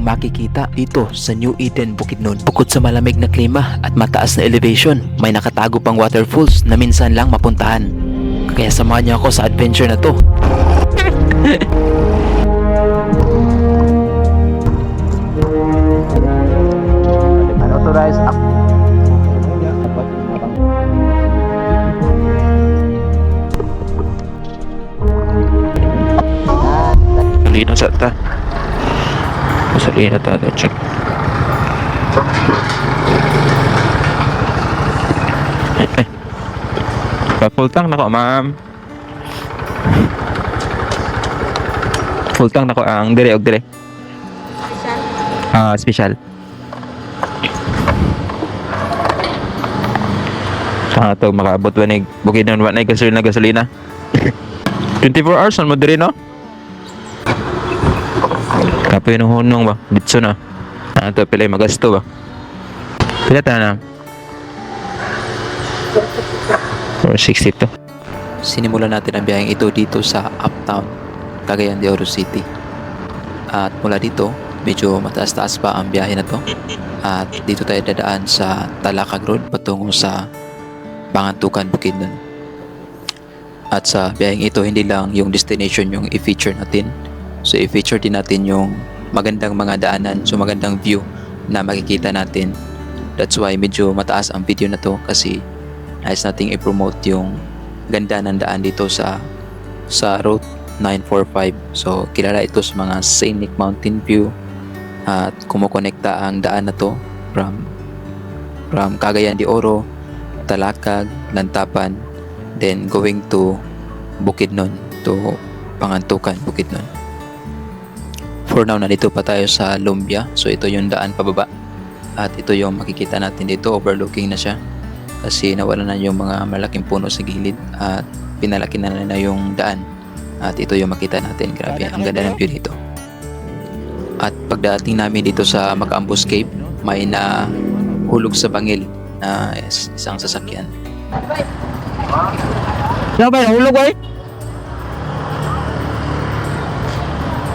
makikita dito sa New Eden, Bukidnon. Bukod sa malamig na klima at mataas na elevation, may nakatago pang waterfalls na minsan lang mapuntahan. Kaya samahan niyo ako sa adventure na to. Unauthorized up. Salina sa ta. Salina ta. Check. Full tank na ko, ma'am. Full tank na ko ang dire og dire. Special. Sa to makaabot wanig Bukidnon wa nay gasolina. 24 hours on mo dire no? Kapoy no hunong ba? Ditso na. Ato pila magasto ba? Pila ta na? 460 to. Sinimulan natin ang biyaheng ito dito sa Uptown, Cagayan de Oro City. At mula dito, medyo mataas-taas pa ang biyahe na to. At dito tayo dadaan sa Talakag Road patungo sa Pangantukan, Bukidnon. At sa biyaheng ito, hindi lang yung destination yung i-feature natin. So i-feature din natin yung magandang mga daanan, so magandang view na makikita natin. That's why medyo mataas ang video na to kasi nais nating i-promote yung ganda ng daan dito sa Route 945. So kilala ito sa mga scenic mountain view at kumukonekta ang daan na to from Cagayan de Oro, Talakag, Lantapan, then going to Bukidnon, to Pangantukan, Bukidnon. For now, nandito pa tayo sa Lumbia. So ito yung daan pababa. At ito yung makikita natin dito, overlooking na siya. Kasi nawala na yung mga malaking puno sa gilid at pinalaki na yung daan. At ito yung makita natin. Grabe, ang ganda ng view dito. At pagdating namin dito sa Macambos Cave, may nahulog sa bangil na isang sasakyan. Ano ba? Nahulog ba eh?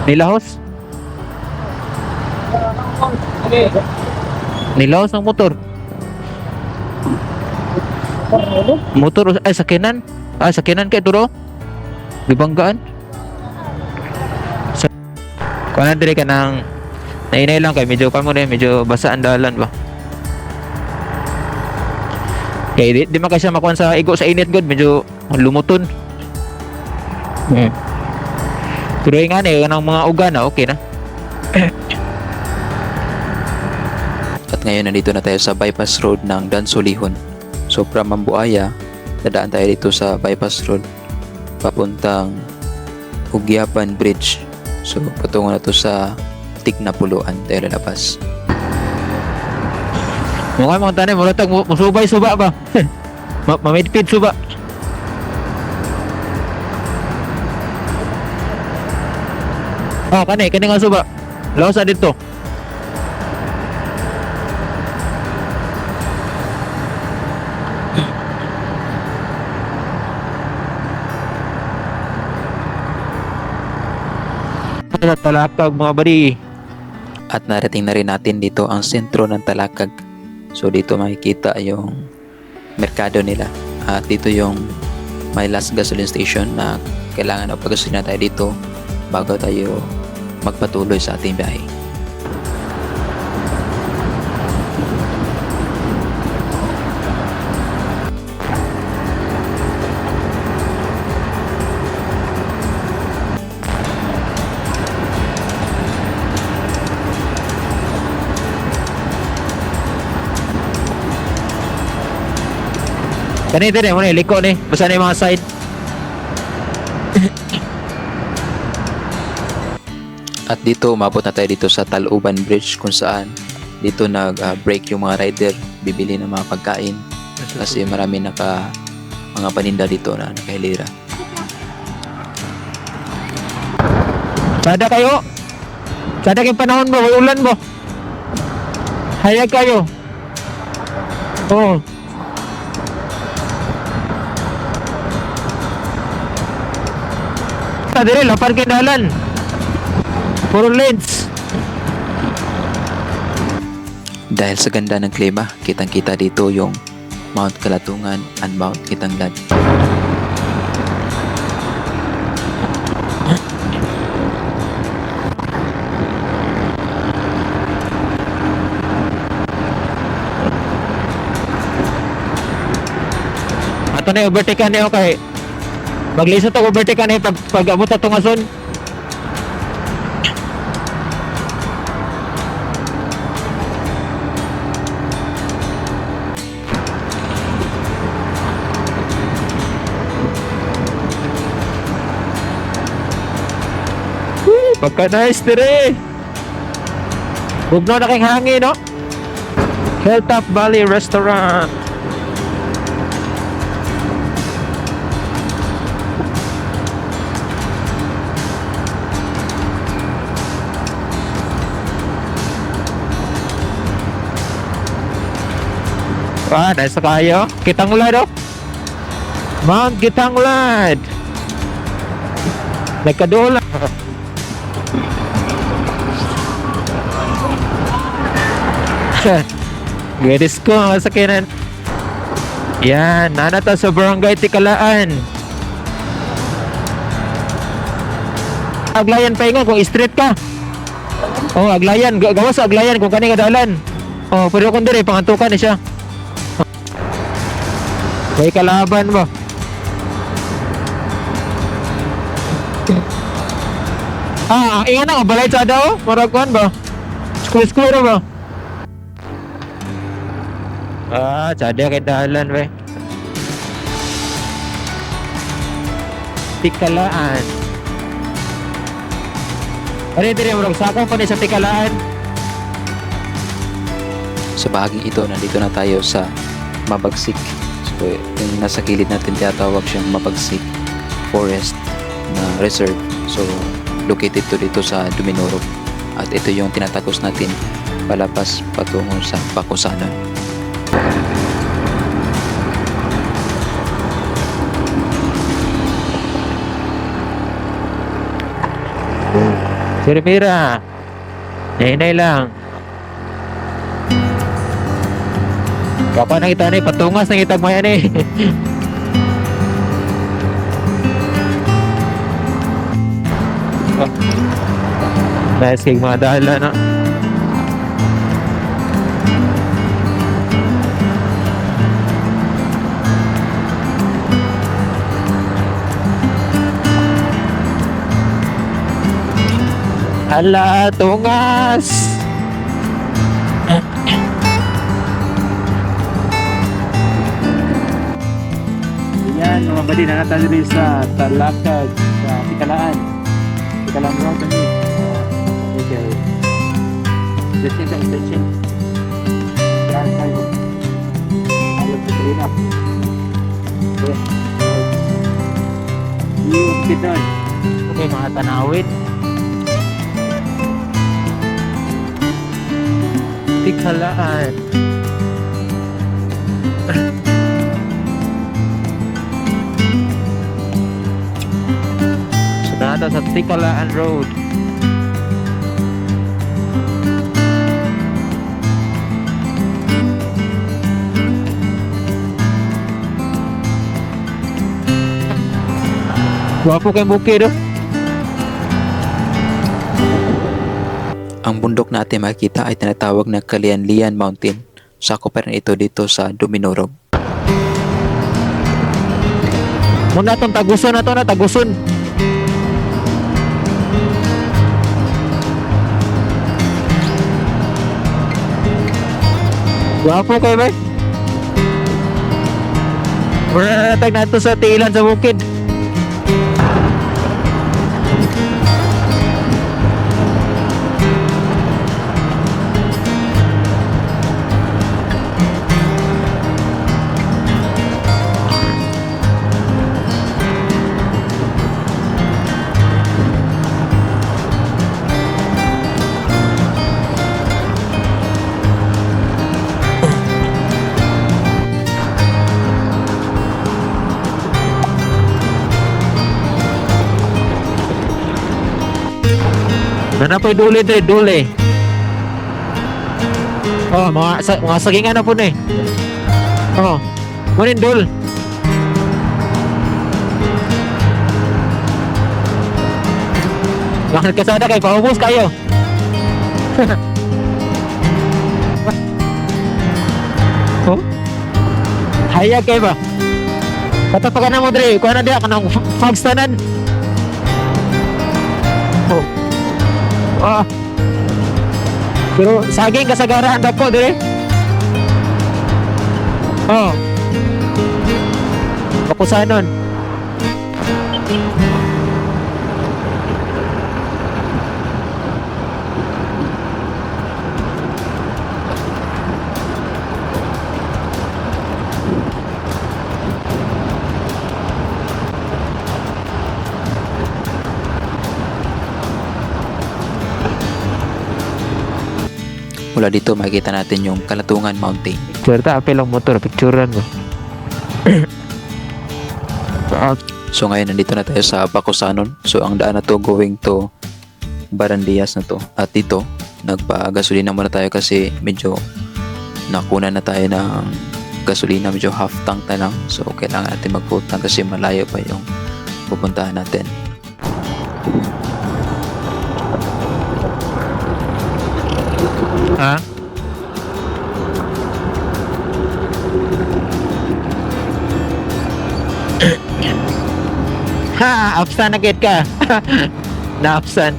Nilahos? Nilahos ang motor. Motor ay sakinan. Sakinan kay duro. Bibanggaan. Kuan dire ka nang nainay lang kay medyo kamo rin medyo basa ang dalan ba. Kay di man kasi makuan sa igo sa init god medyo lumuton. Pero nga ni kanang mga ugan na okay na. At ngayon nandito na tayo sa bypass road ng Dansolihon. So from Mambuaya, dadaan tayo dito sa bypass road papuntang Ugyapan Bridge. So patungo na to sa Tignapuluan tayo lalabas. Mukha mga tanim, mulatag musubay suba ba? Mamidpid suba. Kani nga suba. Lawas na dito. Talakag mga bari. At narating na rin natin dito ang sentro ng Talakag. So dito makikita yung merkado nila. At dito yung may last gasoline station na kailangan na pag-gasolina tayo dito bago tayo magpatuloy sa ating biyahe. Kanito ni mo ni liko ni. Basta na yung mga side. At dito umabot na tayo dito sa Taluban Bridge kung saan dito nag-break yung mga rider, bibili ng mga pagkain kasi marami mga paninda dito na nakahilira. Sada kayo. Sada kayong panahon mo, may ulan mo. Hayag kayo. Oo. Dire lapar kay dalan. Puro lanes. Dahil sa ganda ng klima, kitang-kita dito yung Mount Kalatungan and Mount Kitanglad. Ato na overtake niyo kay maglisod to overtake ni pag abot sa tungason. Pagka nice dire. Bugno na kayong hangin, no? Hilltop Valley Restaurant. Nice na kayo. Kitanglad, oh. Mount Kitanglad. Nagkadula. Gedis ko ang sakinan. Yan, nanata sa Barangay Tikalaan. Aglayan pa ingon kung straight ka. Oh, aglayan, gawas sa aglayan kung kani nga dalan. Oh, pero kung dire pangantukan ni siya. May kalaban ba? Ingan na, balay sa daw, maraguan ba? School ba? Sada kay dalan, we. Tikalaan. Ano yung marag sakong pa ni sa Tikalaan? Sa bahaging ito, nandito na tayo sa Mabagsik. So, yung nasa gilid natin tinatawag siyang Mabagsik Forest na Reserve. So, located to dito sa Duminoro. At ito yung tinatagos natin palapas patungo sa Bacosanon. Sir Mira, hinay lang. Kapa na kita ni, patungas na kita mo yan eh. Nice kay mga dahala na. Ala, tungas! Yan, mga badi na natin rin sa Talakag, sa Tikalaan. Tikalaan mo ito niyo. Okay. Stretching ka, stretching. Yan tayo. Alam sa karina. Okay. Yung kita. Okay, mga tanawin. Tikalaan. Sunada sa Tikalaan Road. Guwapo kayong bukid, oh. Ang bundok na ating makikita ay tinatawag na Kalian-Lian Mountain. Sakop pa rin ito dito sa Duminoro. Muna itong taguson na ito na, taguson. Guwapo kayo ba? Muna natag na ito sa tiilan sa bukid. Nanapay duli dre, duli. Oh, mga sagingan na po na eh. Oh. Munin dul. Bakit kasada kay paubos kayo? Oh? Hayag kayo ba? Patapakan na mo, Dre. Kuha na diya ka ng fags tanan. Oh. Ah. Pero saging kasagarahan dako, Dre. Oh. Pakusanon. Mula dito makikita natin yung Kalatungan Mountain. Certa, apel ang motor. Picturean mo. So ngayon nandito na tayo sa Bacosanon. So ang daan na to going to Barandias na to. At dito nagpa-gasolina muna tayo kasi medyo nakuna na tayo ng gasolina. Medyo half tank na lang. So kailangan natin mag-full tank kasi malayo pa yung pupuntahan natin. Ha? Ha, absan na git ka. Na-absan.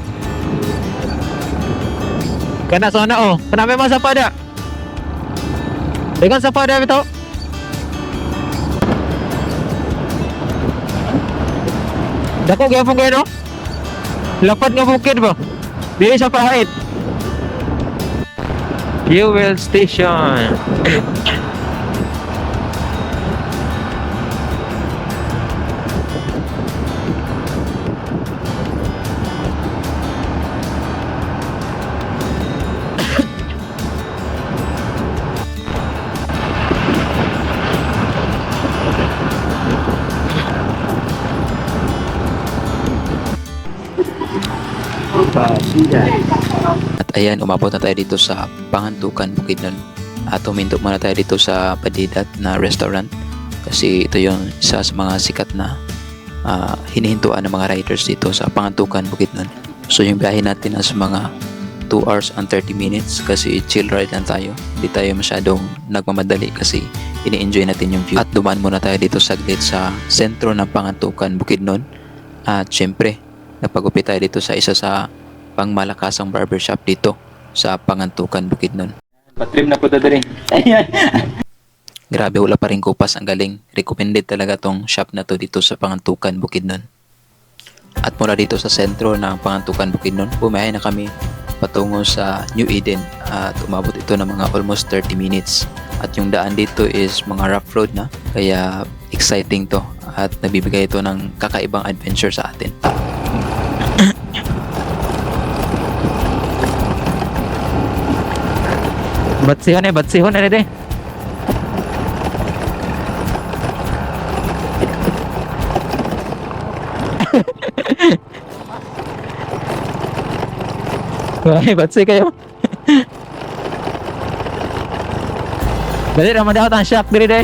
Kana sana oh. Kana may mga sapada. Dengan sapada bito. Dako gyapon kayo no? Lapad nga bukid ba? Dili sa pahit. Fuel station. At ayan, umabot na tayo dito sa Pangantukan, Bukidnon. At huminto muna tayo dito sa Padidat na restaurant. Kasi ito yung isa sa mga sikat na hinihintuan ng mga riders dito sa Pangantukan, Bukidnon. So yung biyahe natin nasa mga 2 hours and 30 minutes kasi chill ride lang tayo. Hindi tayo masyadong nagmamadali kasi ini-enjoy natin yung view. At dumaan muna tayo dito saglit sa sentro ng Pangantukan, Bukidnon. At syempre, nagpagupit tayo dito sa isa sa pangmalakasang barbershop dito sa Pangantukan, Bukidnon. Patrim na po dali. Grabe, wala pa rin kupas. Ang galing. Recommended talaga tong shop na to dito sa Pangantukan, Bukidnon. At mula dito sa sentro ng Pangantukan, Bukidnon, bumiyahe na kami patungo sa New Eden at umabot ito ng mga almost 30 minutes. At yung daan dito is mga rough road na, kaya exciting to at nabibigay ito ng kakaibang adventure sa atin. Batsihon na deh. Wah, batsih kayo. Dali naman daw ang shock diri deh.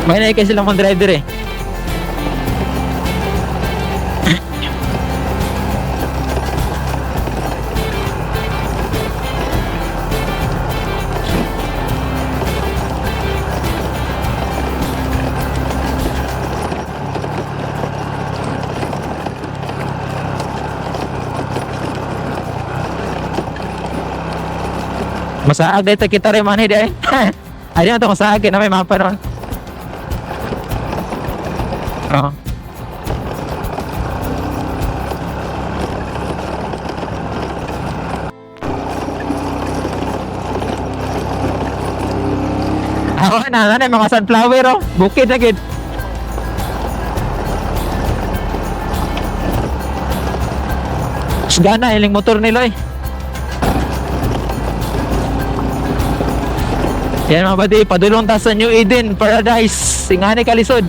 May naikay silang mga driver eh. Masaag dito kita rin man hindi eh. Ay na ito masaag na may mapa ron. Oo. Ako na mga sunflower oh. Bukid na gid. Gana iling motor nila eh. Yan mga buddy, padulong ta sa New Eden Paradise. Ingani kalisod.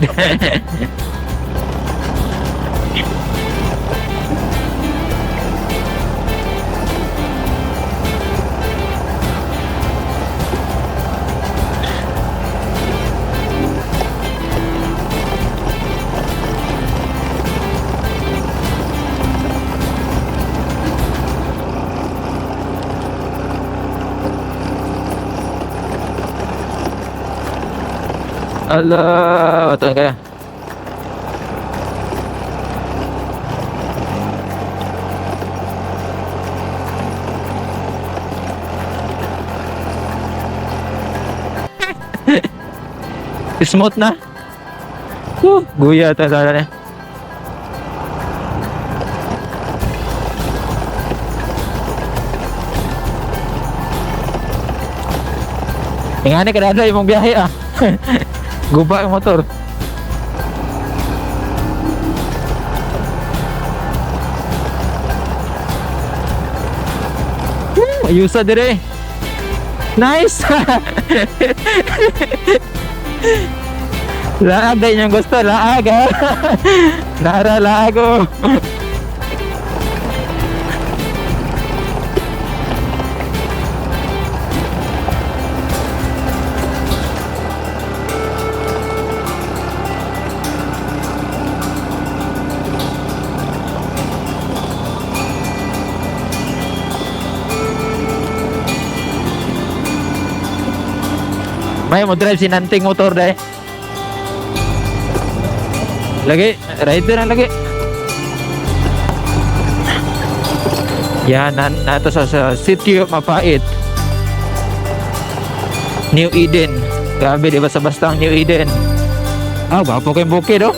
Alah, betul kaya. Smooth na. Guya ta sana. Ingani kada imong biyahe ah. Guba yung motor. Ayusa dire. Nice. Laag din yung gusto, laag ha. Nara lago. May mo drive si Nanting motor deh. Lagi, rider ang lagi. Yan, nato sa City of Mapait. New Eden. Grabe, di ba sa basta ang New Eden? Ah, gwapo kayong bukid, oh.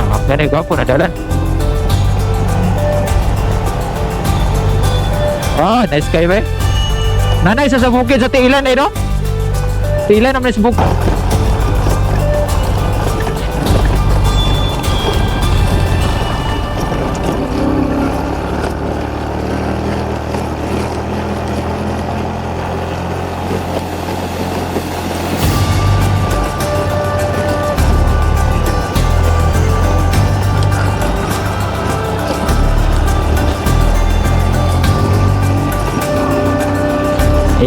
Ah, ganun, gwapo na dalan. Oh, nice kayo ba? Nanay sa bukid sa Tiilan eh, no? Tiilan naman sa bukid.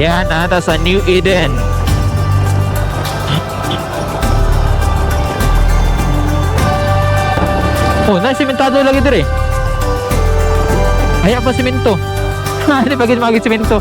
Yan, ata sa New Eden. Oh, na-simentado lagi dire. Ay, apa simento? Hindi pa gid simento.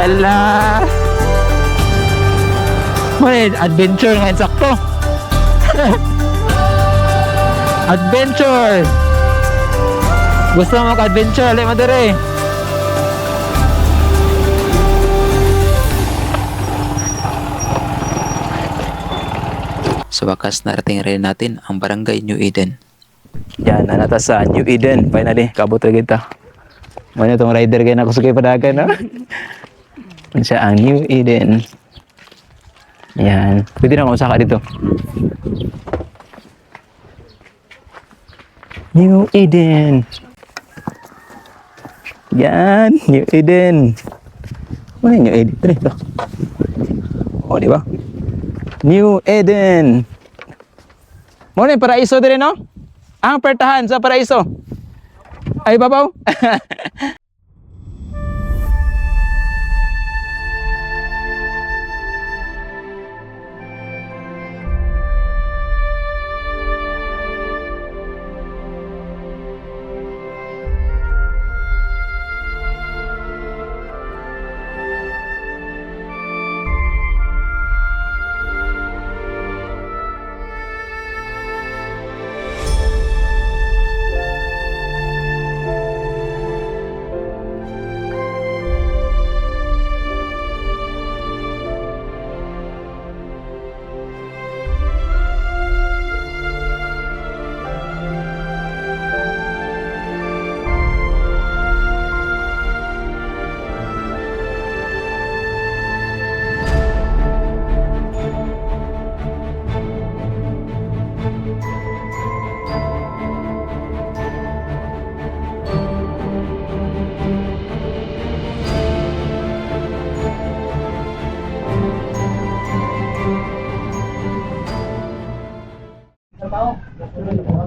Ala. May adventure ngayon sakto. Adventure. Gusto mo mag-adventure, ali madere. Sa wakas, narating rin natin ang Barangay New Eden. Yan, nanata sa New Eden. Finally, kabot na kita. Mano itong rider kayo na kusukay padagan, no? Yan siya ang New Eden. Yan. Pwede na kumusaka dito. New Eden. Yan, New Eden. Ano yung New Eden? Ito. O, di ba? New Eden. Muna yung paraiso din, no? Ang pertahan sa paraiso. Ay, babaw.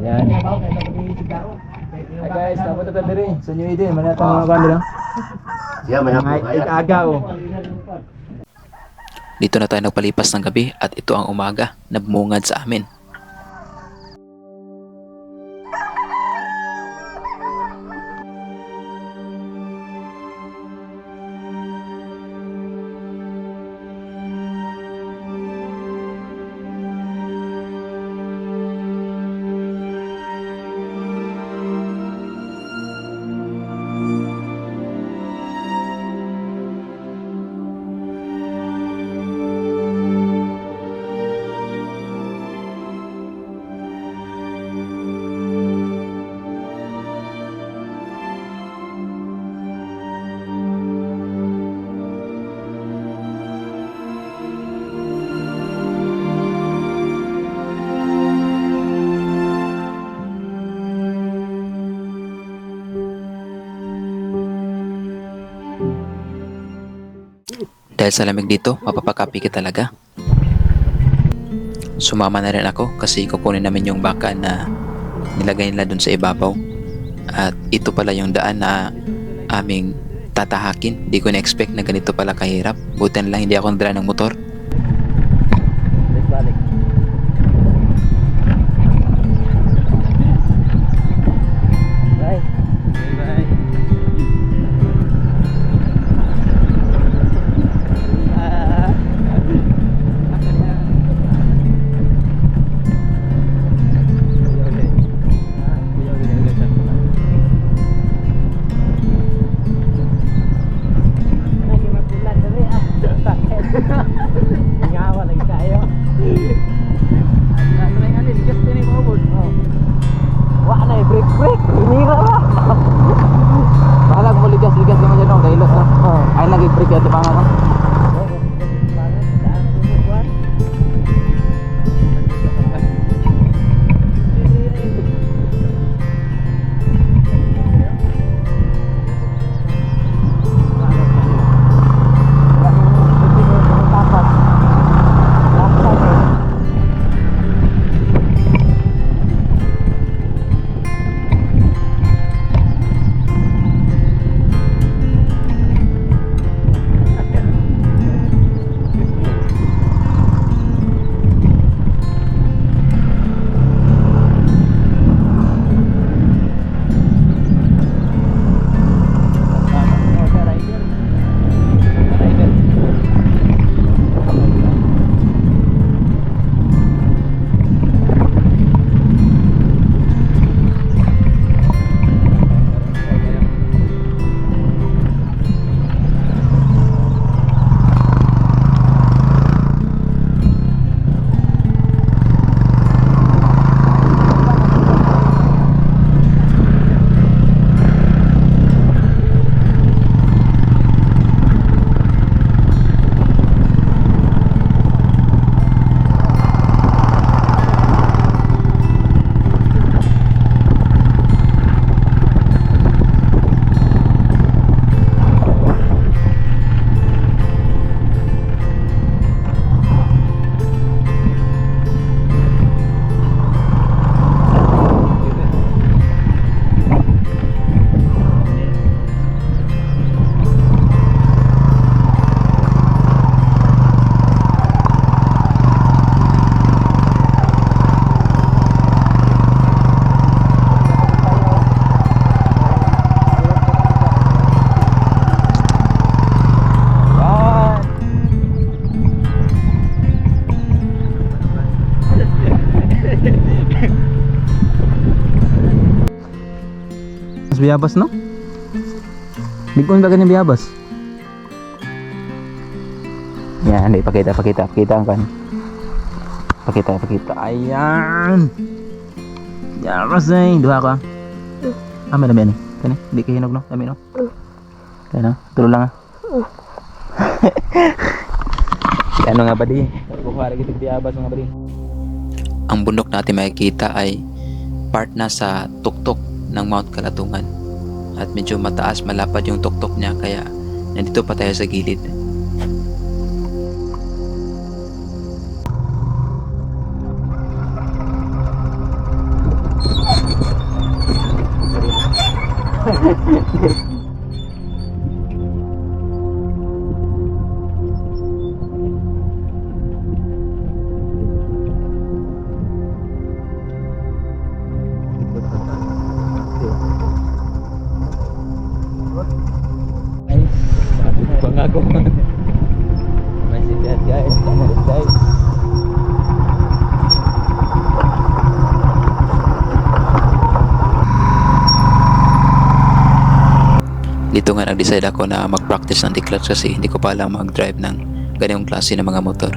Yan. Hi guys, dapat tayo diri sa New Eden. Manatang mga banda. Yeah, may hapon. Ay aga oh. Dito na tayo nagpalipas ng gabi at ito ang umaga na bumungad sa amin. Dahil sa lamig dito, mapapakapi ka talaga. Sumama na rin ako kasi kukunin namin yung baka na nilagay nila dun sa ibabaw. At ito pala yung daan na aming tatahakin. Di ko na-expect na ganito pala kahirap. Buti na lang hindi ako nadala ng motor. Let's balik. Bye. Bye. Ay lagi break ya pa nga. Biyabas no? Bigkon ba ganyan biyabas? Yan, hindi pakita ang kan. Pakita. Ayan. Biyabas eh, duha ka. May dami ni. Kani, hindi kahinog no? Dami no? Kaya no? Tulo lang Ano nga ba di? Bukhara kita biyabas mga bari. ang bundok natin makikita ay part na sa tuktok ng Mount Kalatungan. At medyo mataas, malapad yung tuktok niya kaya nandito pa tayo sa gilid. Pangako. Masih lihat guys, guys. Dito nga nag-decide ako na mag-practice ng declutch kasi hindi ko pa alam mag-drive ng ganyung klase ng mga motor.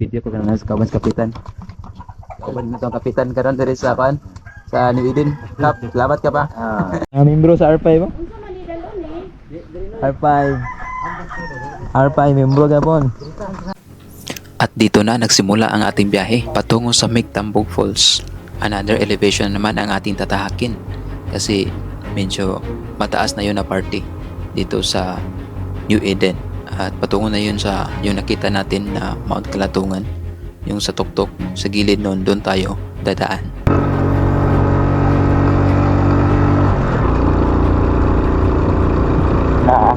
Video ko kan sa kawan kapitan. Kawan na tong kapitan karon diri sa kan sa New Eden. Kap, salamat ka pa. Membro sa R5 ba? R5. R5 membro gapon. At dito na nagsimula ang ating biyahe patungo sa Migtambog Falls. Another elevation naman ang ating tatahakin kasi medyo mataas na yun na party dito sa New Eden. At patungo na yun sa yung nakita natin na Mount Kalatungan, yung sa tuktok sa gilid nun, doon tayo dadaan.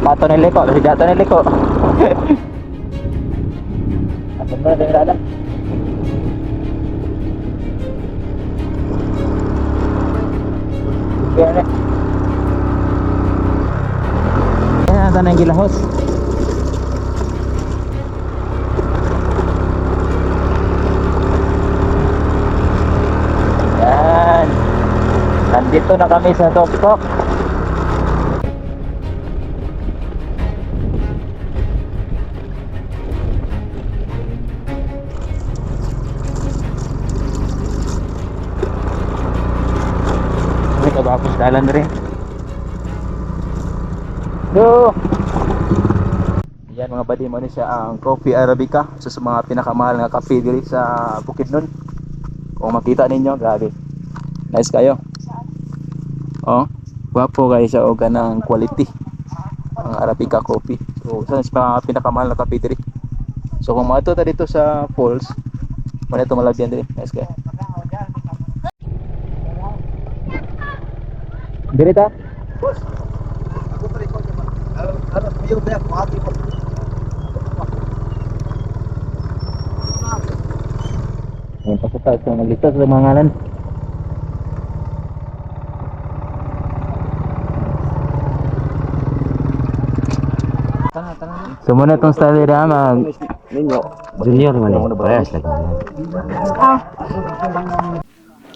Pato ni Liko, si Dato ni Liko. Apa na din rada? Kaya na tanang gilahos. Yan. Nandito na kami sa tuktok. Kabapos dalan rin. Go! Yan mga buddy, mo ni siya ang Coffee Arabica, isa sa mga pinakamahal nga kape diri sa Bukidnon. Kung makita ninyo, grabe. Nice kayo. Oh, guwapo kayo siya og kanang quality. Ang Arabica coffee. So, isa sa mga pinakamahal na kape diri. So kung maato ta dito sa falls, mo na ito malagyan diri. Nice kayo. Dirita? Ayan, pasok tayo. Nagligtas sa mga ngalan. So muna itong style rin mag junior man eh. Parehas lagi.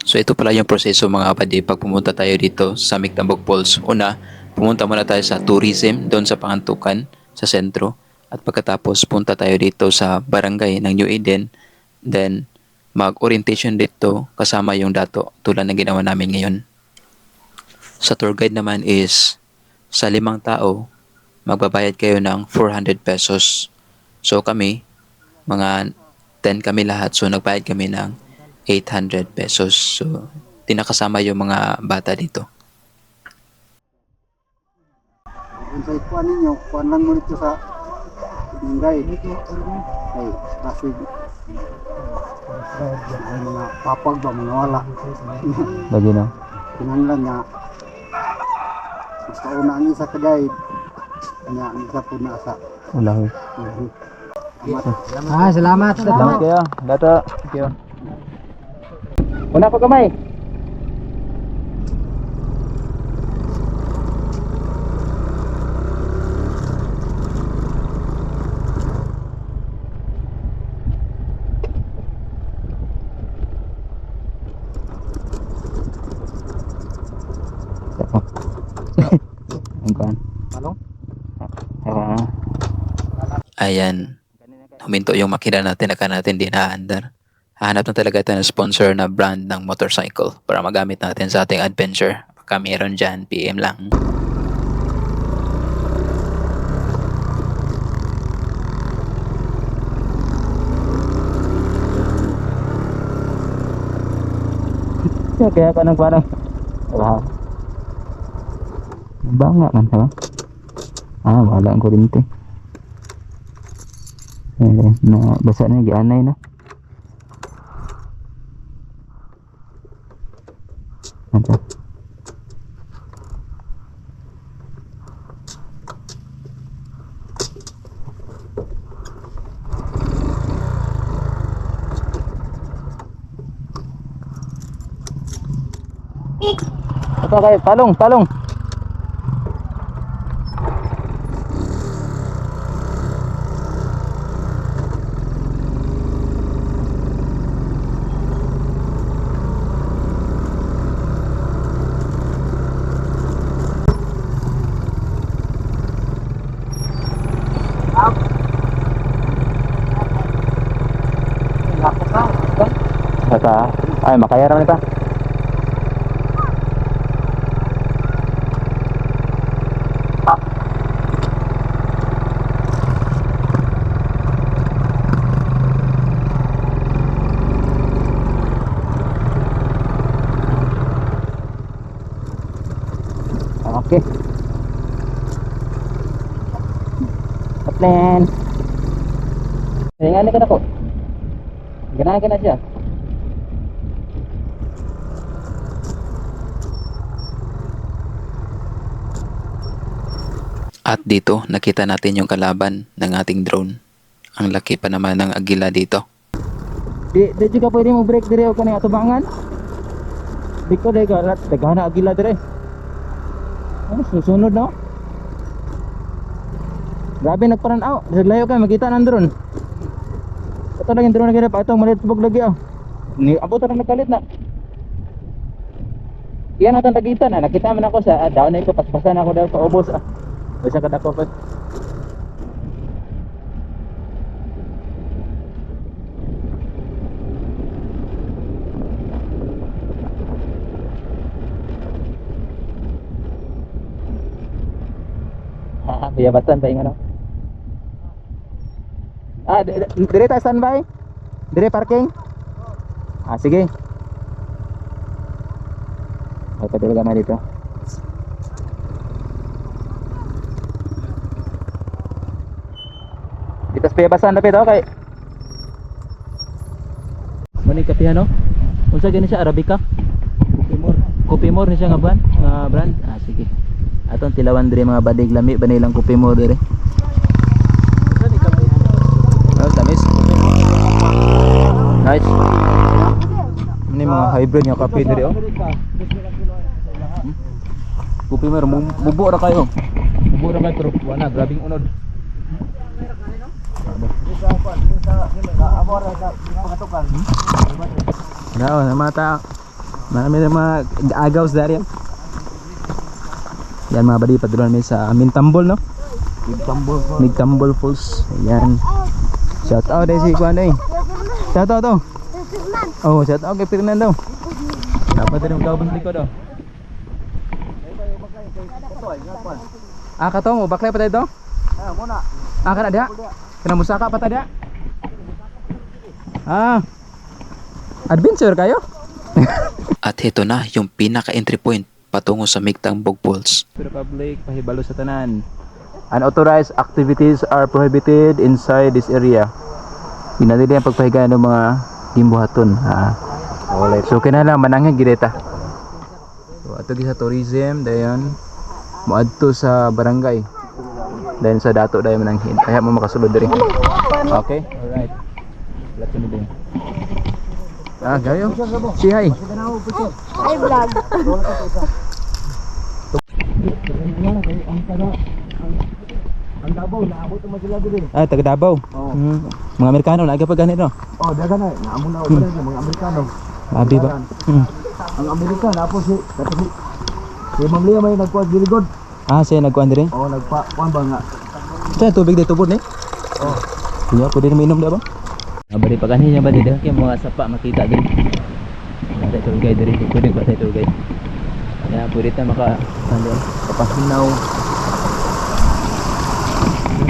So ito pala yung proseso mga kapatid pag pumunta tayo dito sa Migtambog Falls. Una, pumunta muna tayo sa tourism doon sa Pangantukan sa sentro. At pagkatapos punta tayo dito sa barangay ng New Eden. Then mag-orientation dito kasama yung dato tulad ng ginawa namin ngayon. Sa tour guide naman is sa 5 tao magbabayad kayo ng 400 pesos. So kami, mga 10 kami lahat. So nagbayad kami ng 800 pesos. So, di nakasama yung mga bata dito. Kung sa ikuan ninyo, kuan lang mo dito sa Ingay. Ay, kasi ay mga papag ba, mga wala. Lagi na. Kinanglan nga, basta una ang isa ka guide, nga ang isa po na sa Ulang. salamat. Salamat kayo. Dato. Thank you. Una ko kamay. Ang kuan. Ano? Ayan. Huminto yung makina natin, naka natin din haandar. Hahanap na talaga tayo ng sponsor na brand ng motorcycle para magamit natin sa ating adventure. Baka meron dyan, PM lang. Kaya ka nang parang wow. Banga man ha. Wala ang kuryente. Na basa na gianay na. Ano? Ito kayo, talong, talong. Saka, ay makaya raman ito. Okay. Plan. Tingnan ka na po. Ganahan ka na siya. At dito, nakita natin yung kalaban ng ating drone. Ang laki pa naman ng agila dito. Di juga pwede mo break dire o kaning atubangan. Di ko dai ka daghana agila dire. Susunod no. Grabe nagparanaw. Layo kay makita nang drone. Ito lang yung drone na kaya pa itong malit tubog lagi Ni abot na nagkalit na. Iyan natin nakita na. Nakita man ako sa down na ito. Paspasan ako daw sa ubos Basta ka dako pa. Biyabatan pa yung ano. Dire tayo standby? Dire parking? Sige. Ay, padulog naman dito. Itas piyabasan na pito, okay. Mani kapihan no? Unsa gani siya, Arabica? Kupimor ni siya nga brand? Sige. Atong tilawan dire mga badig lami ba nilang kupimor dire. Tamis. Nice. Ini mga hybrid nga kape dire Kupimor mubo ra kayo. Mubo ra kayo pero wala grabing unod. Daw na mata. Marami na mga agaws dari. Yan mga badi padulon mi sa Mintambol no. Mintambol Falls. Ayan. Shout out dai si Kuan dai. Shout out to. Oh, shout out kay Fernando. Dapat din kaubos liko do. Katong baklay pa tayo to? Muna. Kana dia. Kana musaka pa tada. Adventure kayo? At ito na yung pinaka-entry point patungo sa Migtangbog Falls. Republic, pahibalo sa tanan. Unauthorized activities are prohibited inside this area. Pinadili ang pagpahiga ng mga timbuhaton. So kinala manangin gideta. So ato sa tourism dayon moadto sa barangay. Dayon sa dato dayon manangin. Kaya mo makasulod diri. Okay? Alright. Let's do it. Ah, gayo. Si hi. Ay, vlog. Ang Davao, naabot naman sila din. Ah, taga Davao. Oo. Mga Amerikano na pa ganito. No? Oh, daga na. Naamon na ako mga Amerikano. Abi ba? Ang Amerika, napo si Ma'am Lia may nagkuha giligod. Ah, siya nagkuhan din. Oh, nagpa-kuan ba nga. Siya tubig dito po ni. Oh. Iya, pwede na mainom ba? Abadi pa kanina ba dito kay mga sapa makita din. Ada tour guide diri, pwede ba sa tour guide. Ya, pwede ta maka ano, kapasinaw.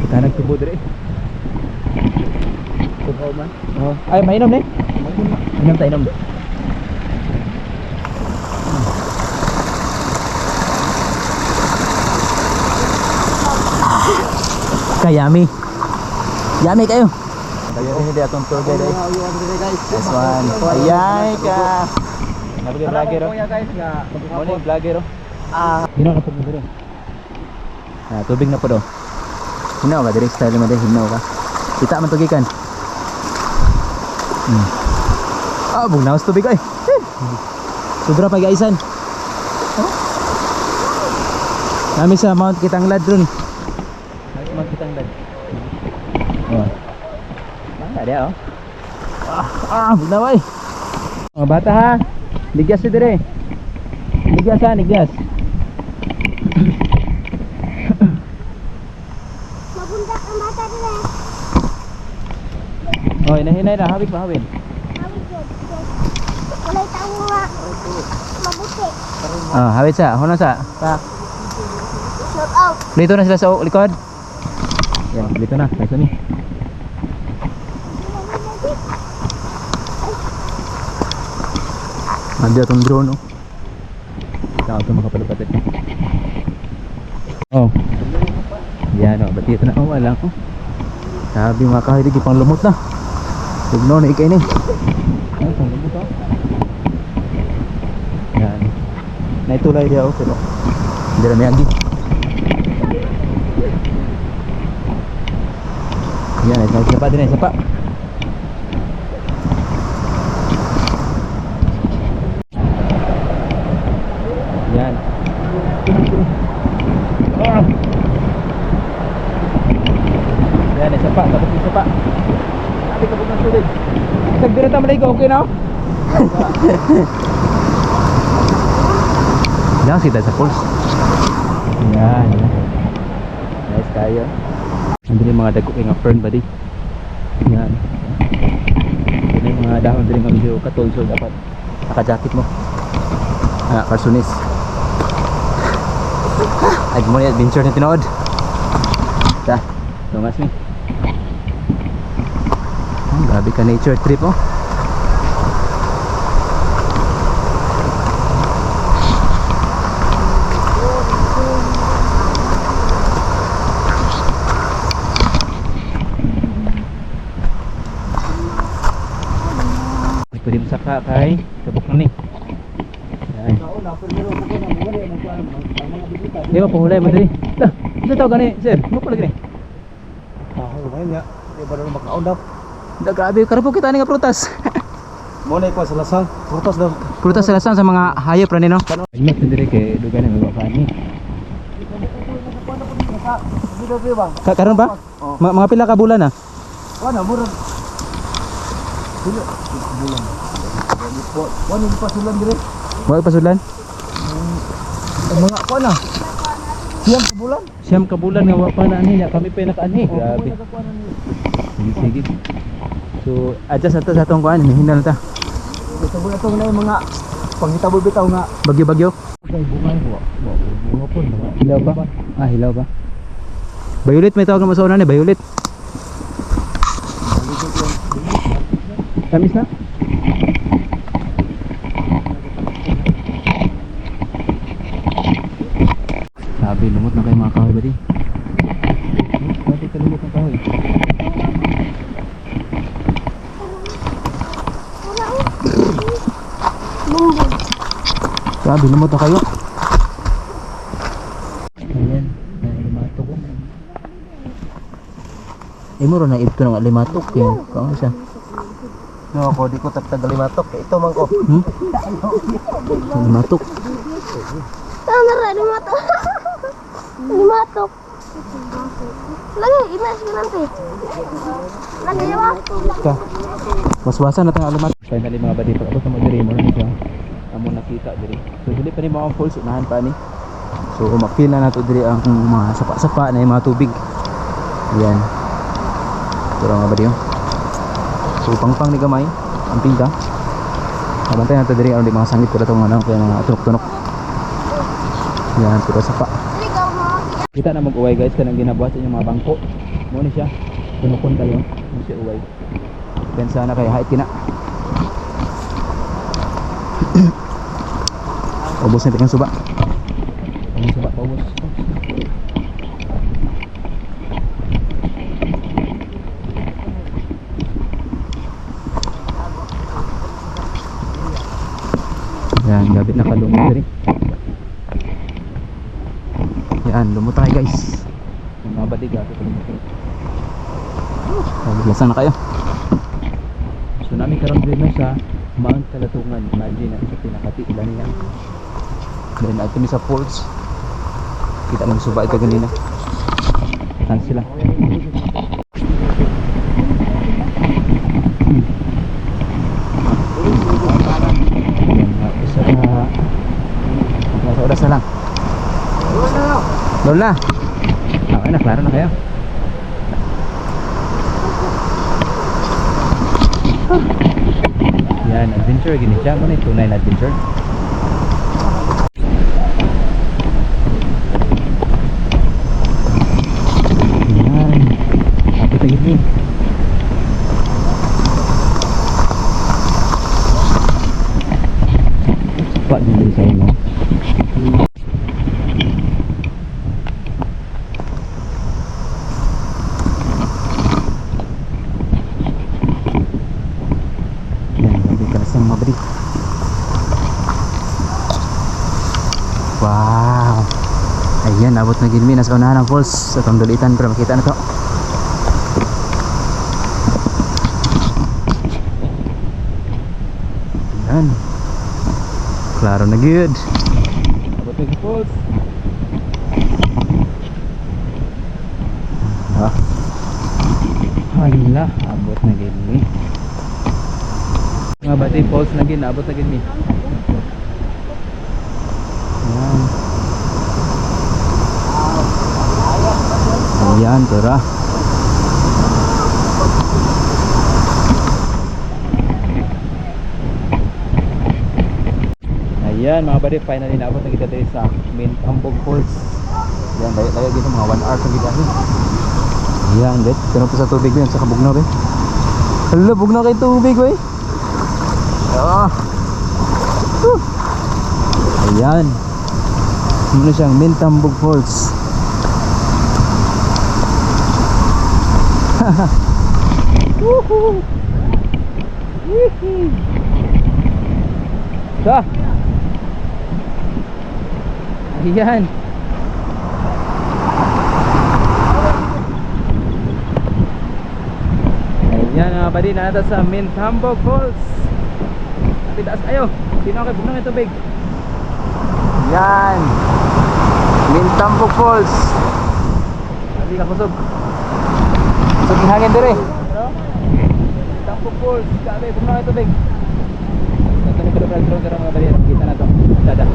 Kita nagtubo diri. Tubo man. Oh, ay mainom ni. Mainom tayo inom. Kayami. Yami kayo. Tayo rin hindi atong tour guide. This one. Ayay ka. Nabi vlogger oh. guys nga. Morning vlogger oh. Ah, Hinaw na po mo dito. Ah, tubig na po do. Hinaw ka, direct style mo din, hinaw ka. Kita man tugikan. Ah, bugnaos tubig ay. Sobra pa gaisan. Kami sa Mount Kitanglad ron. Mount Kitanglad. Oh. Bangga dia oh. Bugnaw ay. Mga bata ha. Ligas si dire. Ligas ha, ligas. Mabundak ang bata nila. Oh, hinahinay na, hawik pa, hawik. Walay tao nga. Mabuti. Ah, hawik sa, hono sa. Shout out. Dito na sila sa likod. Yan, dito na, kaysa ni. Nandiyo itong drone oh. Saan ito makapalupatin. Oh. Yan oh, ba't ito na? Oh, wala ko. Sabi mga kahilig, ipang lumot na. Tugnaw na ikay ni. Ay, ipang lumot oh. Yan. Naitulay dia oh, pero hindi na may agi. Yan, ay sapa din ay sapa. Yan. Yan, ay sapa, tapos yung sapa. Sabi ka po ng sulit. Isang direta malay ko, okay na? Yan, sita sa pulse. Yan. Nice tayo. Nandun yung mga dagko kay nga fern buddy. Yan. Yan yung mga dahon din nga medyo katol, so dapat naka-jacket mo. Ah, carsonis. Ay mo ni adventure na tinood. Ta, tungas ni. Grabe ka nature trip oh. Pwede mo saka kay kabuk na ni. Yan. Di ba pahulay mo dali? Dah, ito tao gani, sir. Mo pala gani. ngayon nga. Di ba rin makaon daw? Da grabe karapo kita ni nga prutas. Muna ko sa lasang. Prutas daw. Prutas sa lasan sa mga hayop ra ni no. Ayun na dire kay dugan na mga pani. Dito ba? Karon ba? Mga pila ka bulan na? Wala, murag. Sila. Bulan. Wala, hindi pa sulan dire. Wa pa sudlan. Ang mga kuha na. Siyam ka bulan. Siyam ka bulan nga wa pa na ani kami pa nakaani. Grabe. Sige. So adjust ato sa atong kuan hinal ta. Ito mo itong na yung mga panghitabo bitaw nga. Bagyo-bagyo. Kay bungay ko. Bunga po. Hilaw ba? Ah, hilaw ba? Violet may tawag na masauna ni Violet. Tamis na? Sabi, lumot na kayo mga kahoy ba di? Pwede ka lumot ng kahoy. Sabi, lumot na kayo. Ayan, limatok ko. Muro na ito ng limatok. Kaya, kaon siya. No, ako di ko tatagalimatok. Ito man ko. Matuk. Nara, limatok. Limatok. Lagi, imas ka nanti. Lagi, yawa. Ka. Waswasan na tayong alimat. Finally mga buddy, pag ako sa mga diri mo na siya. Amo nakita diri. So dili pa ni mga falls, unahan pa ni. So makita na nato diri ang mga sapa-sapa na yung mga tubig. Ayan. Pero mga buddy. So pangpang ni gamay ang pinta. Abantay nato diri ang di mga sangit pala tong ano, kaya mga tunok-tunok. Ayan, puro sapa. Kita na mag-uway guys, kanang ginabuhat sa inyong mga bangko. Mo ni siya. Tunukon kayo. Mo siya uway. Ben sana kay hait kina. Ubos na tikang suba. Ang suba pa ubos. Yan, gabit na kalumot rin. Yan, lumot tayo guys. Yung mga badig, gabit lumot rin. Lasan na kayo. So namin karoon din na sa Mount Kalatungan. Imagine na sa pinakati ilan niya. Then at kami sa falls. Kita naman suba ito ganina. Saan sila? Yan, isa na. Nasa oras na lang. Doon na. Okay na, klaro na kayo. Yan, adventure gini siya mo na tunay na adventure. Yan. Kapit na gini. Pak dulu sa inyo. Wow. Ayan, abot na ginmi nasa unahan ng falls. Itong dulitan para makita na to. Ayan. Klaro na good. Abot na ginmi falls. Hala, abot na ginmi. Mga bati falls na gin, abot na ginmi. Ayan, tara. Ayan mga buddy, finally naabot na kita tayo sa main Tambog Falls. Ayan, layo dito mga 1 hour sa kita. Ayan, guys, tanong po sa tubig yun, sa kabugnaw eh. Hala, bugnaw kayo tubig eh. Ayan. Ano siyang main Tambog Falls. Woohoo! Woohoo! So, ayan. Ayan mga buddy, nandito sa main Tambog Falls. Ati taas kayo. Sino kayo bugnaw ng tubig? Ayan. Main Tambog Falls. Ati ka kusog. Kusog yung hangin dire. Tambog Falls. Sabi, bugnaw ng tubig. Kami kadang-kadang karang mga buddy. Kita na to. Dada.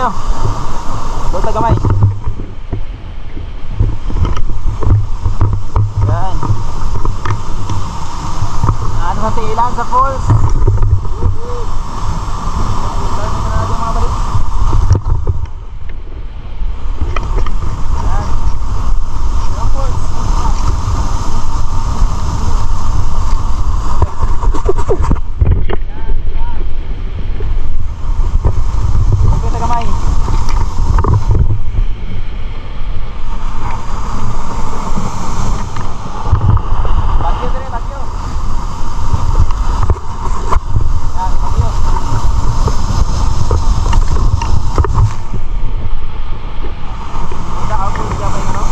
tayo. Doon tayo gamay. Yan. Ano sa tiilan sa falls? Mga balik. Yan. Yung falls. Okay, tagamay. Bagyo dire, bagyo. Yan, bagyo. Punta ako sa may ano.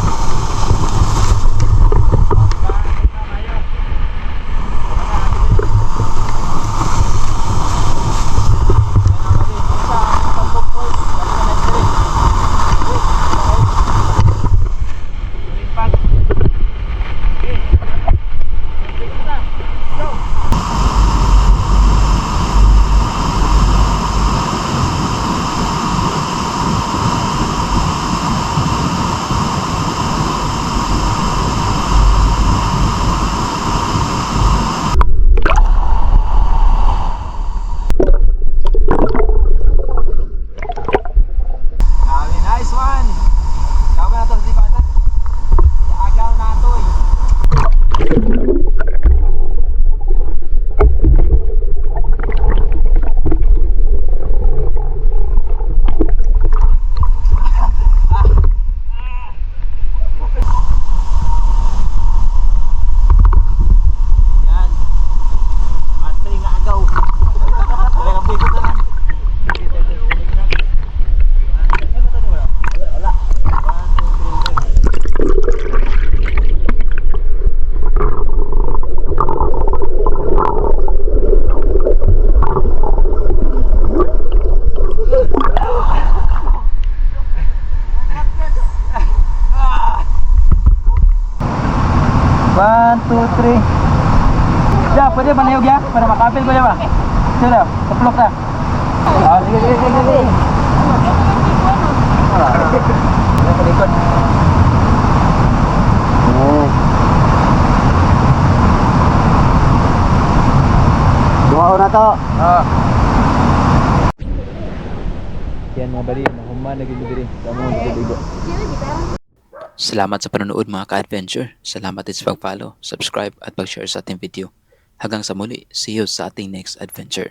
Nice one! Kau na to si Pata. Agaw na to eh. Yan. Matri nga agaw. Kaya kabikot na lang. Wala. 1, 2, 3. Ya, pwede manayog ya? Para makapil ko ya ba? Sige, taplok na. Ah, sige, sige, sige, sige. Wala. Yan sa likod. Dumaon na to. Ah. Yan mga bali, mahuman na gid diri. Damo dito. Salamat sa panonood mga ka-adventure. Salamat din sa pag-follow, subscribe at pag-share sa ating video. Hanggang sa muli, see you sa ating next adventure.